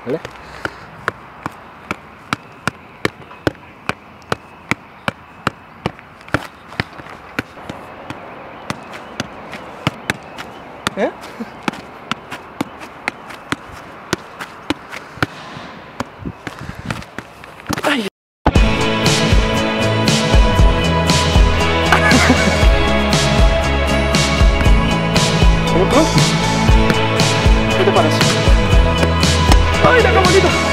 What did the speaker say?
¿vale? ¿Eh? ¡Ay! ¿Cómo tú? ¿Qué te parece? ¡Ay, la bonito!